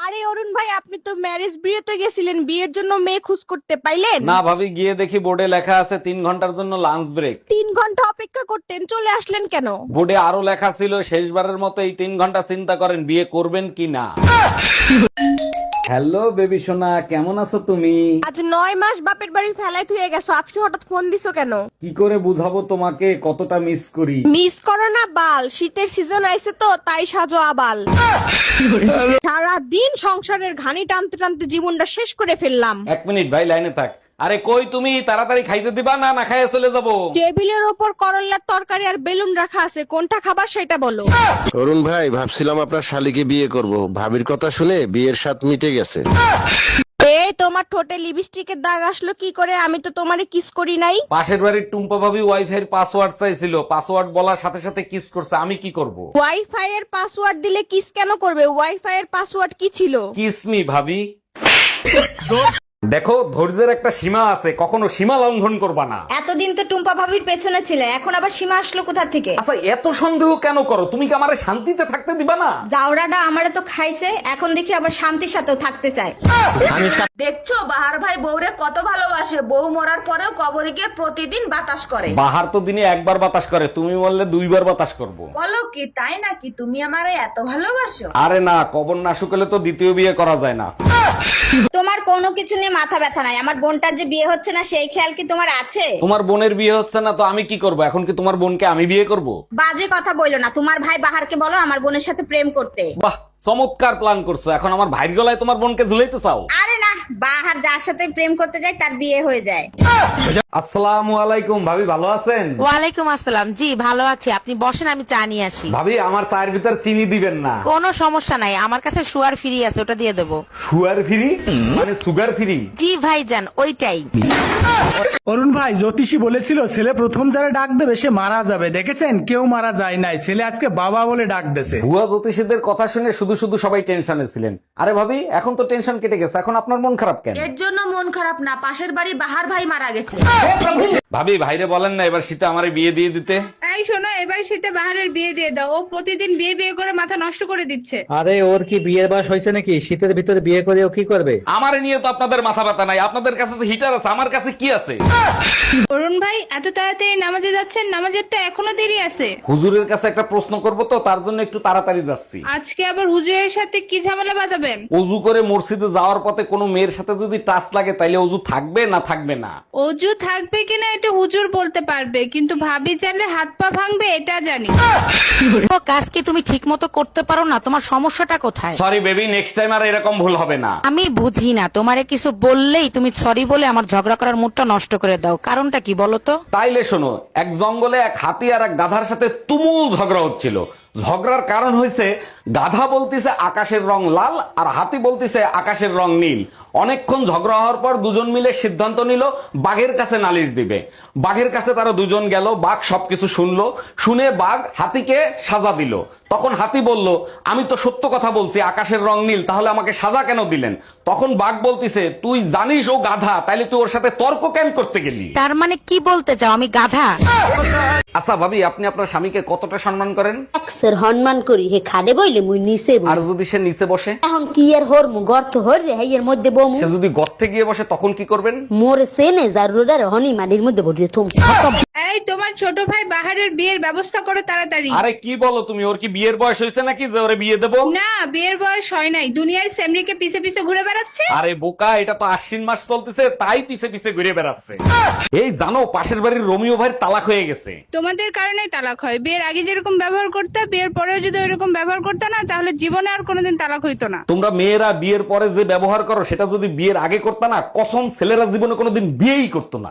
আরে অরুণ ভাই, আপনি তো ম্যারেজ বিয়েতে গেছিলেন, বিয়ের জন্য মেয়ে খোঁজ করতে পাইলেন? না ভাবি, গিয়ে দেখি বোর্ডে লেখা আছে 3 ঘন্টার জন্য লাঞ্চ ব্রেক। 3 ঘন্টা অপেক্ষা করতেন, চলে আসলেন কেন? বোর্ডে আরো লেখা ছিল শেষবারের মতো এই 3 ঘন্টা চিন্তা করেন বিয়ে করবেন কি না। হ্যালো বেবি সোনা, কেমন আছো তুমি? আজ 9 মাস বাপের বাড়ি ফেলাই থুয়ে গেছো, আজকে হঠাৎ ফোন দিছো কেন? কি করে বুঝাবো তোমাকে কতটা মিস করি। মিস করো না বাল, শীতের সিজন আইছে তো তাই সাজো আবাল। সারা দিন সংসারের ঘানি টানতে টানতে জীবনটা শেষ করে ফেললাম। 1 মিনিট ভাই, লাইনে থাক। আরে কই তুমি, তাড়াতাড়ি খাইতে দিবা না না খাইয়ে চলে যাবো? টেবিলের ওপর করল্লার তরকারি আর বেলুন রাখা আছে, কোনটা খাবার সেটা বলো। অরুণ ভাই, ভাবছিলাম আপনার শালিকে বিয়ে করব, ভাবির কথা শুনে বিয়ের স্বাদ মিটে গেছে। এই তোমার ঠোঁটে লিপস্টিকের দাগ আসলো কি করে? আমি তো তোমারে কিস করি নাই। পাশের বাড়ির টুম্পা ভাবি ওয়াইফাই এর পাসওয়ার্ড চাইছিল, পাসওয়ার্ড বলার সাথে সাথে কিস করছে, আমি কি করব? ওয়াইফাই এর পাসওয়ার্ড দিলে কিস কেন করবে? ওয়াইফাই এর পাসওয়ার্ড কি ছিল? কিস মি ভাবি। দেখো, ধৈর্যের একটা সীমা আছে, কখনো সীমা লঙ্ঘন করবা না। এতদিন তো টুম্পা ভাবির পেছনে ছিলে, এখন আবার সীমা আসলো কোথা থেকে? আচ্ছা, এত সন্দেহ কেন করো? তুমি কি আমারে শান্তিতে থাকতে দিবা না? জাউরাটা আমারে তো খাইছে, এখন দেখি আবার শান্তির সাথেও থাকতে চায়। দেখছো বাহার ভাই বউরে কত ভালোবাসে, বউ মরার পরেও কবরে গিয়ে প্রতিদিন বাতাস করে। বাহার তো দিনে একবার বাতাস করে, তুমি বললে 2বার বাতাস করব। বলো কি তাই নাকি? তুমি আমারে এত ভালোবাসো? আরে না, কবর না শুকালে তো দ্বিতীয় বিয়ে করা যায় না। তোমার কোনো কিছু নিয়ে মাথা ব্যথা নাই, আমার বোনটার যে বিয়ে হচ্ছে না সেই খেয়াল কি তোমার আছে? তোমার বোনের বিয়ে হচ্ছে না তো আমি কি করব? এখন কি তোমার বোনকে আমি বিয়ে করব? বাজে কথা বইলো না, তোমার ভাই বাহারকে বলো আমার বোনের সাথে প্রেম করতে। বাহ, চমৎকার প্ল্যান করছো। এখন আমার ভাইয়ের গলায় তোমার বোনকে ঝুলাইতে চাও? আরে না, বাহার যার সাথে প্রেম করতে যায় তার বিয়ে হয়ে যায়। আসসালামু আলাইকুম ভাবি, ভালো আছেন? ওয়ালাইকুম আসসালাম। জি ভালো আছি, আপনি বসেন, আমি চা নিয়ে আসি। ভাবি, আমার চায়ের ভিতর চিনি দিবেন না। কোনো সমস্যা নাই, আমার কাছে সুগার ফ্রি আছে, ওটা দিয়ে দেবো। সুগার ফ্রি মানে সুগার ফ্রি? জি ভাইজান, ওইটাই। অরুণ ভাই, জ্যোতিষী বলেছিল ছেলে প্রথম যারা ডাক দেবে সে মারা যাবে, দেখেছেন কেউ মারা যায় নাই, ছেলে আজকে বাবা বলে ডাক দেছে। ভুয়া জ্যোতিষীদের কথা শুনে শুধু শুধু সবাই টেনশনে ছিলেন। আরে ভাবি, এখন তো টেনশন কেটে গেছে, এখন আপনার মন খারাপ কেন? এর জন্য মন খারাপ না, পাশের বাড়ি বাহার ভাই মারা গেছে। ভাবি, ভাইরে বলেন না এবার শীতে আমারে বিয়ে দিয়ে দিতে। এই শোনো, এবার শীতে বাহারের বিয়ে দিয়ে দাও, ও প্রতিদিন বিয়ে বিয়ে করে মাথা নষ্ট করে দিচ্ছে। আরে ওর কি বিয়ের বয়স হয়েছে নাকি? শীতের ভিতরে বিয়ে করে ও কি করবে? আমারে নিয়ে তো আপনাদের মাথা ব্যথা নাই, আপনাদের কাছে তো হিটার আছে, আমার কাছে কি আছে? অরুণ ভাই, এত তাড়াতাড়ি নামাজে যাচ্ছেন? নামাজের তো এখনো দেরি আছে। হুজুরের কাছে একটা প্রশ্ন করব তো, তার জন্য একটু তাড়াতাড়ি যাচ্ছি। আজকে আবার হুজুরের সাথে কি ঝামেলা বাঁধাবেন? অজু করে মসজিদে যাওয়ার পথে কোনো মেয়ের সাথে যদি টাচ লাগে তাইলে অজু থাকবে না থাকবে না? অজু থাকবে কিনা এটা হুজুর বলতে পারবে, কিন্তু ভাবি চাইলে হাত পা ভাঙবে এটা জানি। ও কাজ কি তুমি ঠিক মতো করতে পারো না? তোমার সমস্যাটা কোথায়? সরি বেবি, নেক্সট টাইম আর এরকম ভুল হবে না। আমি বুঝি না, তোমারে কিছু বললেই তুমি সরি বলে আমার ঝগড়া করার মুডটা নষ্ট করে দাও, কারণটা কি বলো তো? তাইলে শোনো, এক জঙ্গলে এক হাতি আর এক গাধার সাথে তুমুল ঝগড়া হচ্ছিল। ঝগড়ার কারণ হয়েছে গাধা বলতিছে আকাশের রং লাল আর হাতি বলতিছে আকাশের রং নীল। অনেকক্ষণ ঝগড়া হওয়ার পর দুজন মিলে সিদ্ধান্ত নিল বাঘের কাছে নালিশ দিবে। বাঘের কাছে তারা দুজন গেল, বাঘ সবকিছু শুনলো, শুনে বাঘ হাতিকে সাজা দিল। তখন হাতি বলল, আমি তো সত্য কথা বলছি আকাশের রং নীল, তাহলে আমাকে সাজা কেন দিলেন? তখন বাঘ বলতিছে, তুই জানিস ও গাধা, তাইলে তুই ওর সাথে তর্ক কেন করতে গেলি? তার মানে কি বলতে চাও আমি গাধা? আচ্ছা ভাবি, আপনি আপনার স্বামীকে কতটা সম্মান করেন? একসের হনমান করি, হে খাদে বইলে মুই নিচে বই। আর যদি সে নিচে বসে? এখন কি এর হর মু গর্ত হর রে হেয়ের মধ্যে বমু। সে যদি গর্তে গিয়ে বসে তখন কি করবেন? মোর সেনে জারুরার হনি মানির মধ্যে বসে থুম। এই তোমার ছোট ভাই বাহারের বিয়ের ব্যবস্থা করো তাড়াতাড়ি। আরে কি বলো তুমি? ওর কি বিয়ের বয়স হয়েছে নাকি যে ওরে বিয়ে দেবো? না, বিয়ের বয়স হয় নাই, দুনিয়ার সেমরিকে পিছে পিছে ঘুরে বেড়াচ্ছে। আরে বোকা, এটা তো আশ্বিন মাস চলতেছে, তাই পিছে পিছে ঘুরে বেড়াচ্ছে। এই জানো, পাশের বাড়ির রোমিও ভাইয়ের তালাক হয়ে গেছে। তোমাদের কারণেই তালাক হয়। বিয়ের আগে যেরকম ব্যবহার করতে, বিয়ের পরেও যদি ওইরকম ব্যবহার করতে না, তাহলে জীবনে আর কোনোদিন তালাক হইতো না। তোমরা মেয়েরা বিয়ের পরে যে ব্যবহার করো সেটা যদি বিয়ের আগে করতে না, কসম ছেলেরা জীবনে কোনোদিন বিয়েই করতো না।